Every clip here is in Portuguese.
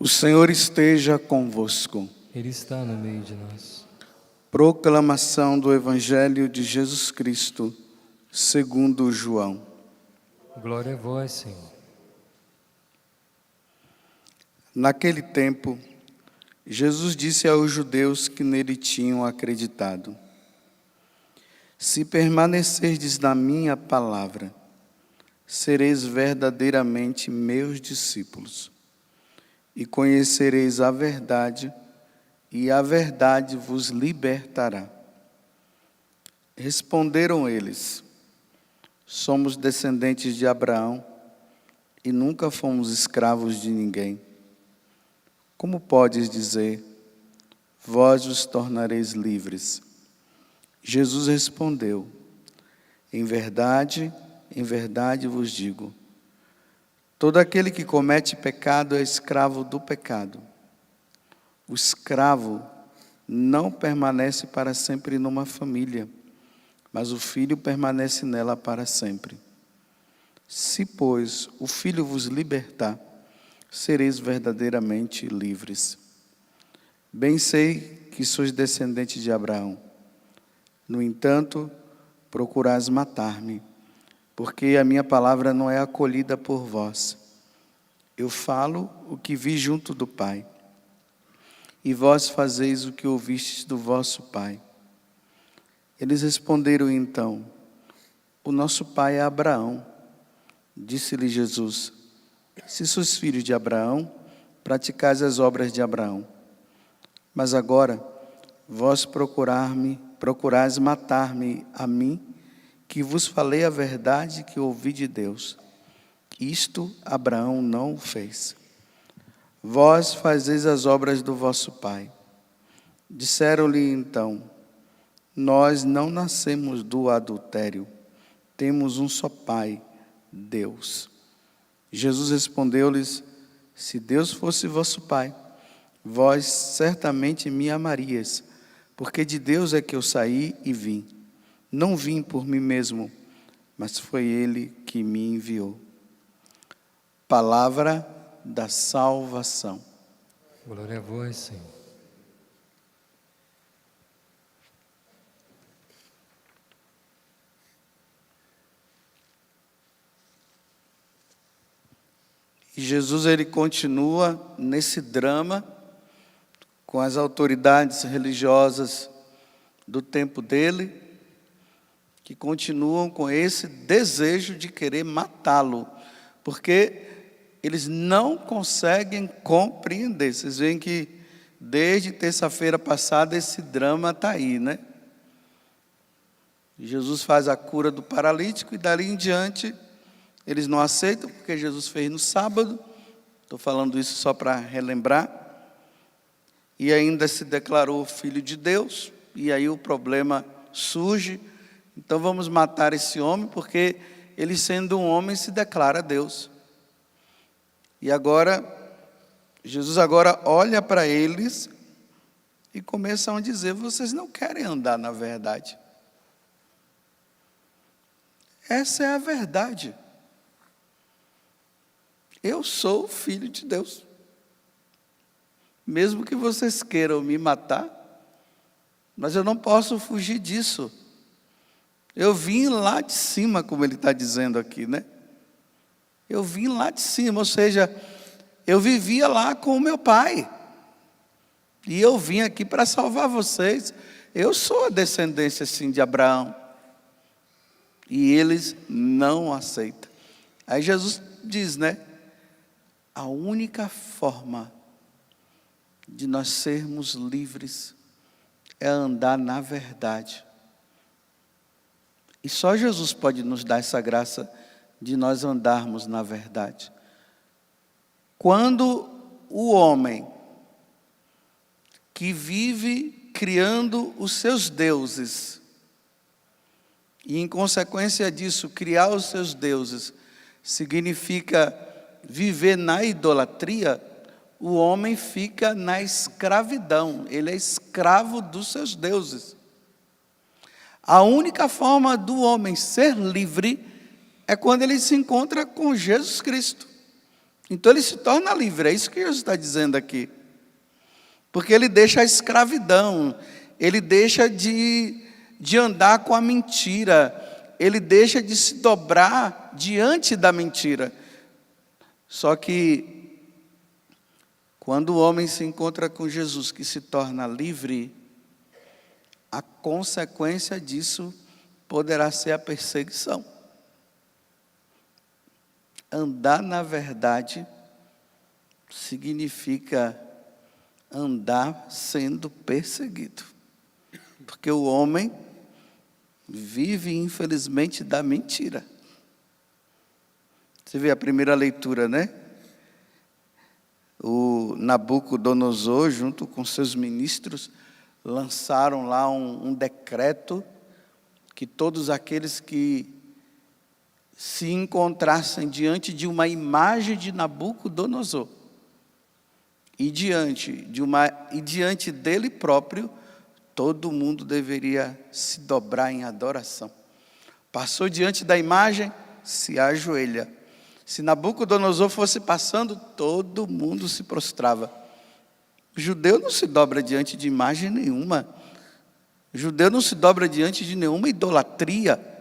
O Senhor esteja convosco. Ele está no meio de nós. Proclamação do Evangelho de Jesus Cristo, segundo João. Glória a vós, Senhor. Naquele tempo, Jesus disse aos judeus que nele tinham acreditado: Se permanecerdes na minha palavra, sereis verdadeiramente meus discípulos, e conhecereis a verdade, e a verdade vos libertará. Responderam eles: Somos descendentes de Abraão e nunca fomos escravos de ninguém. Como podes dizer, vós os tornareis livres? Jesus respondeu: em verdade vos digo, todo aquele que comete pecado é escravo do pecado. O escravo não permanece para sempre numa família, mas o filho permanece nela para sempre. Se, pois, o Filho vos libertar, sereis verdadeiramente livres. Bem sei que sois descendentes de Abraão. No entanto, procurais matar-me, porque a minha palavra não é acolhida por vós. Eu falo o que vi junto do Pai, e vós fazeis o que ouvistes do vosso pai. Eles responderam então: O nosso pai é Abraão. Disse-lhe Jesus: Se sois filhos de Abraão, praticais as obras de Abraão. Mas agora, vós procurais matar-me a mim, que vos falei a verdade que ouvi de Deus. Isto Abraão não o fez. Vós fazeis as obras do vosso pai. Disseram-lhe então: Nós não nascemos do adultério, temos um só pai, Deus. Jesus respondeu-lhes: Se Deus fosse vosso pai, vós certamente me amarias, porque de Deus é que eu saí e vim. Não vim por mim mesmo, mas foi Ele que me enviou. Palavra da salvação. Glória a vós, Senhor. E Jesus, ele continua nesse drama com as autoridades religiosas do tempo dele, que continuam com esse desejo de querer matá-lo, porque eles não conseguem compreender. Vocês veem que desde terça-feira passada esse drama está aí, né? Jesus faz a cura do paralítico e dali em diante eles não aceitam, porque Jesus fez no sábado. Estou falando isso só para relembrar. E ainda se declarou filho de Deus, e aí o problema surge. Então vamos matar esse homem, porque ele, sendo um homem, se declara Deus. E agora, Jesus agora olha para eles e começam a dizer: vocês não querem andar na verdade. Essa é a verdade. Eu sou filho de Deus. Mesmo que vocês queiram me matar, mas eu não posso fugir disso. Eu vim lá de cima, como ele está dizendo aqui, né? Eu vim lá de cima, ou seja, eu vivia lá com o meu pai. E eu vim aqui para salvar vocês. Eu sou a descendência, sim, de Abraão. E eles não aceitam. Aí Jesus diz, né? A única forma de nós sermos livres é andar na verdade. E só Jesus pode nos dar essa graça de nós andarmos na verdade. Quando o homem que vive criando os seus deuses, e em consequência disso, criar os seus deuses, significa viver na idolatria, o homem fica na escravidão, ele é escravo dos seus deuses. A única forma do homem ser livre é quando ele se encontra com Jesus Cristo. Então ele se torna livre, é isso que Jesus está dizendo aqui. Porque ele deixa a escravidão, ele deixa de andar com a mentira, ele deixa de se dobrar diante da mentira. Só que, quando o homem se encontra com Jesus, que se torna livre, a consequência disso poderá ser a perseguição. Andar na verdade significa andar sendo perseguido. Porque o homem vive, infelizmente, da mentira. Você vê a primeira leitura, né? O Nabucodonosor, junto com seus ministros, lançaram lá um decreto que todos aqueles que se encontrassem diante de uma imagem de Nabucodonosor e diante dele próprio, todo mundo deveria se dobrar em adoração. Passou diante da imagem, se ajoelha. Se Nabucodonosor fosse passando, todo mundo se prostrava. O judeu não se dobra diante de imagem nenhuma. O judeu não se dobra diante de nenhuma idolatria.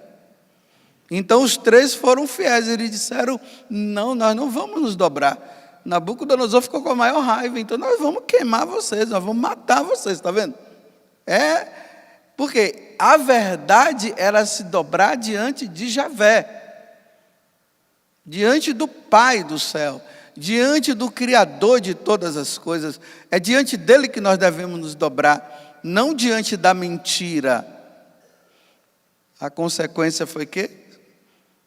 Então os três foram fiéis, eles disseram, não, nós não vamos nos dobrar. Nabucodonosor ficou com a maior raiva, então nós vamos queimar vocês, nós vamos matar vocês, está vendo? Porque a verdade era se dobrar diante de Javé, diante do Pai do céu, diante do Criador de todas as coisas. É diante dele que nós devemos nos dobrar, não diante da mentira. A consequência foi que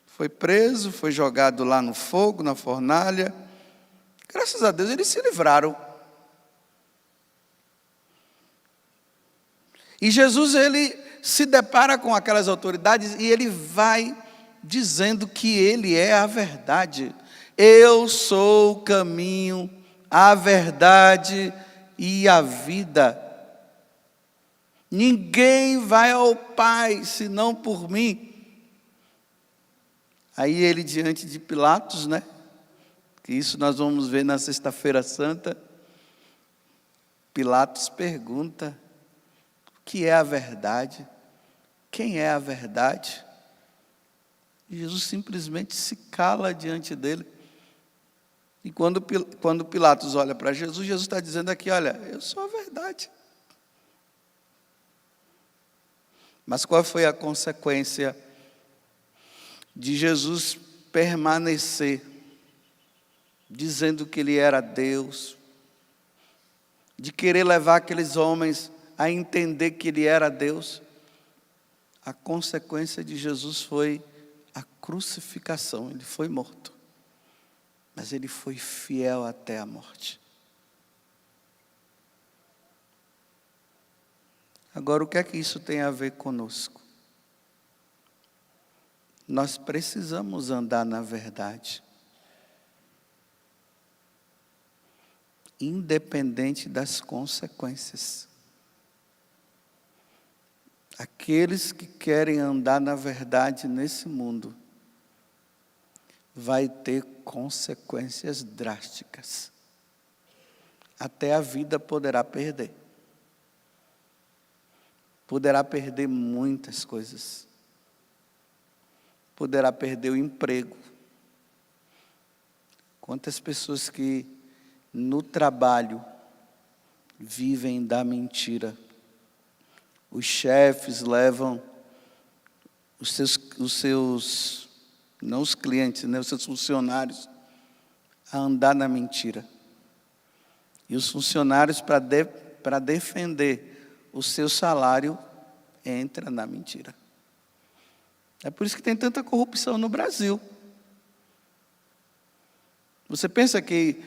foi preso, foi jogado lá no fogo, na fornalha. Graças a Deus eles se livraram. E Jesus, ele se depara com aquelas autoridades e ele vai dizendo que ele é a verdade. Eu sou o caminho, a verdade e a vida. Ninguém vai ao Pai senão por mim. Aí ele, diante de Pilatos, né? Que isso nós vamos ver na Sexta-feira Santa. Pilatos pergunta: o que é a verdade? Quem é a verdade? E Jesus simplesmente se cala diante dele. E quando Pilatos olha para Jesus, Jesus está dizendo aqui: olha, eu sou a verdade. Mas qual foi a consequência de Jesus permanecer dizendo que ele era Deus, de querer levar aqueles homens a entender que ele era Deus? A consequência de Jesus foi a crucificação. Ele foi morto, mas ele foi fiel até a morte. Agora, o que é que isso tem a ver conosco? Nós precisamos andar na verdade, independente das consequências. Aqueles que querem andar na verdade nesse mundo, vai ter consequências drásticas. Até a vida poderá perder. Poderá perder muitas coisas. Poderá perder o emprego. Quantas pessoas que no trabalho vivem da mentira. Os chefes levam os seus não os clientes, né, os seus funcionários a andar na mentira. E os funcionários, para defender o seu salário, entram na mentira. É por isso que tem tanta corrupção no Brasil. Você pensa que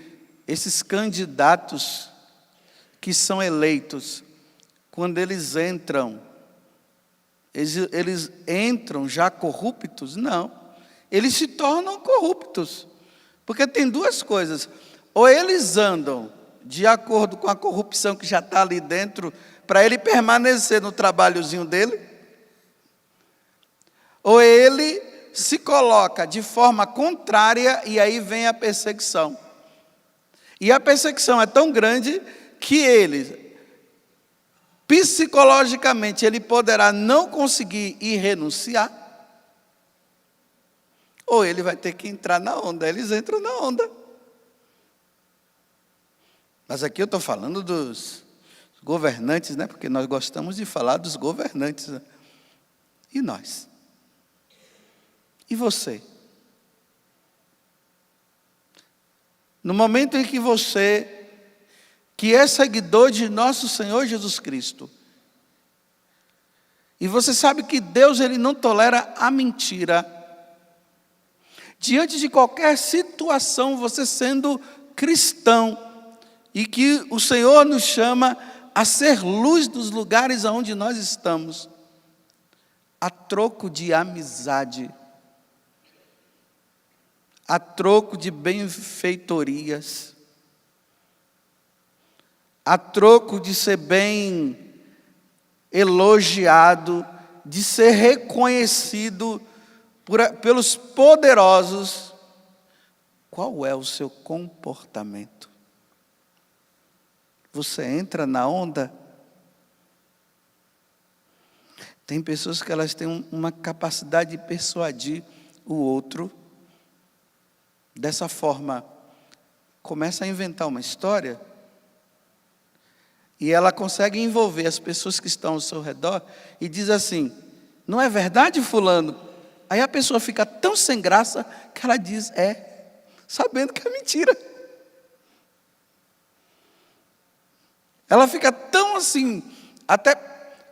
esses candidatos que são eleitos, quando eles entram já corruptos? Não. Eles se tornam corruptos. Porque tem duas coisas. Ou eles andam de acordo com a corrupção que já está ali dentro, para ele permanecer no trabalhozinho dele, ou ele se coloca de forma contrária e aí vem a perseguição. E a perseguição é tão grande que ele, psicologicamente, ele poderá não conseguir ir renunciar, ou ele vai ter que entrar na onda. Eles entram na onda. Mas aqui eu estou falando dos governantes, né? Porque nós gostamos de falar dos governantes, né? E nós? E você? No momento em que você, que é seguidor de nosso Senhor Jesus Cristo, e você sabe que Deus, Ele não tolera a mentira, diante de qualquer situação, você sendo cristão, e que o Senhor nos chama a ser luz dos lugares aonde nós estamos, a troco de amizade, a troco de benfeitorias, a troco de ser bem elogiado, de ser reconhecido pelos poderosos. Qual é o seu comportamento? Você entra na onda? Tem pessoas que elas têm uma capacidade de persuadir o outro dessa forma. Começa a inventar uma história e ela consegue envolver as pessoas que estão ao seu redor e diz assim: não é verdade, fulano? Aí a pessoa fica tão sem graça que ela diz sabendo que é mentira. Ela fica tão assim, até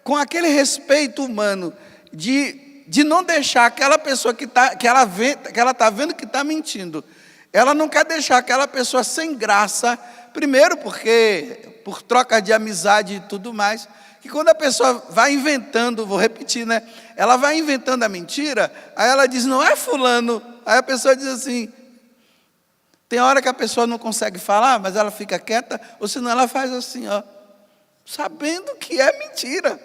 com aquele respeito humano, de não deixar aquela pessoa que ela está vendo que está mentindo. Ela não quer deixar aquela pessoa sem graça, primeiro porque, por troca de amizade e tudo mais, que quando a pessoa vai inventando, vou repetir, né? Ela vai inventando a mentira, aí ela diz, não é fulano. Aí a pessoa diz assim, tem hora que a pessoa não consegue falar, mas ela fica quieta, ou senão ela faz assim, ó, sabendo que é mentira.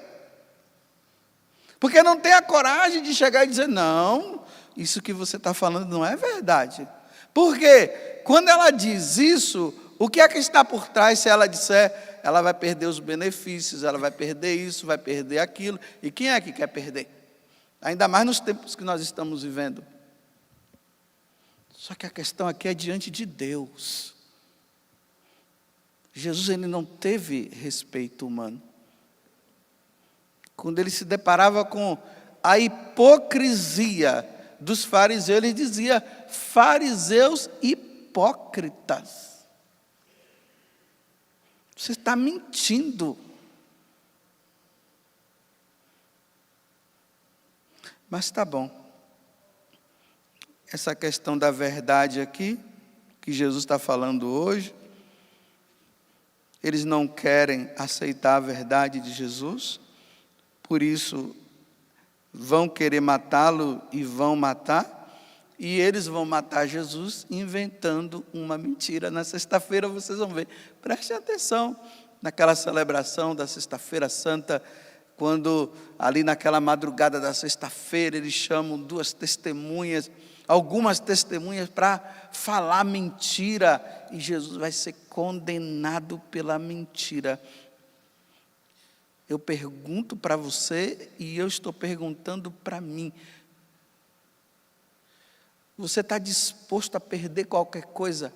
Porque não tem a coragem de chegar e dizer, não, isso que você está falando não é verdade. Porque quando ela diz isso, o que é que está por trás? Se ela disser, ela vai perder os benefícios, ela vai perder isso, vai perder aquilo. E quem é que quer perder? Ainda mais nos tempos que nós estamos vivendo. Só que a questão aqui é diante de Deus. Jesus, ele não teve respeito humano. Quando ele se deparava com a hipocrisia dos fariseus, ele dizia, fariseus hipócritas. Você está mentindo. Mas tá bom. Essa questão da verdade aqui, que Jesus está falando hoje, eles não querem aceitar a verdade de Jesus, por isso vão querer matá-lo e vão matar, e eles vão matar Jesus inventando uma mentira. Na sexta-feira vocês vão ver, preste atenção, naquela celebração da Sexta-feira Santa, quando ali naquela madrugada da sexta-feira eles chamam algumas testemunhas para falar mentira, e Jesus vai ser condenado pela mentira. Eu pergunto para você e eu estou perguntando para mim, você está disposto a perder qualquer coisa,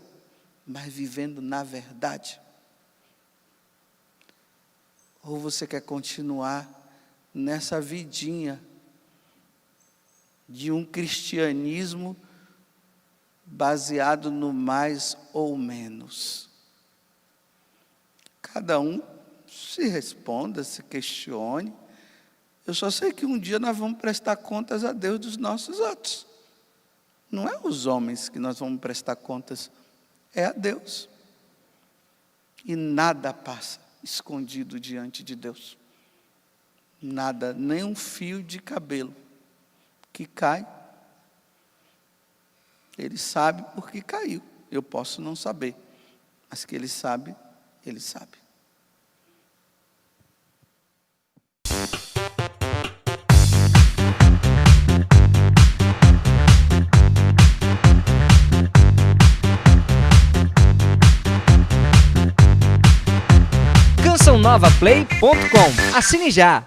mas vivendo na verdade? Ou você quer continuar nessa vidinha de um cristianismo baseado no mais ou menos? Cada um se responda, se questione. Eu só sei que um dia nós vamos prestar contas a Deus dos nossos atos. Não é os homens que nós vamos prestar contas, é a Deus. E nada passa escondido diante de Deus. Nada, nem um fio de cabelo que cai, Ele sabe porque caiu. Eu posso não saber, mas que Ele sabe, Ele sabe. cançãonovaplay.com. Assine já!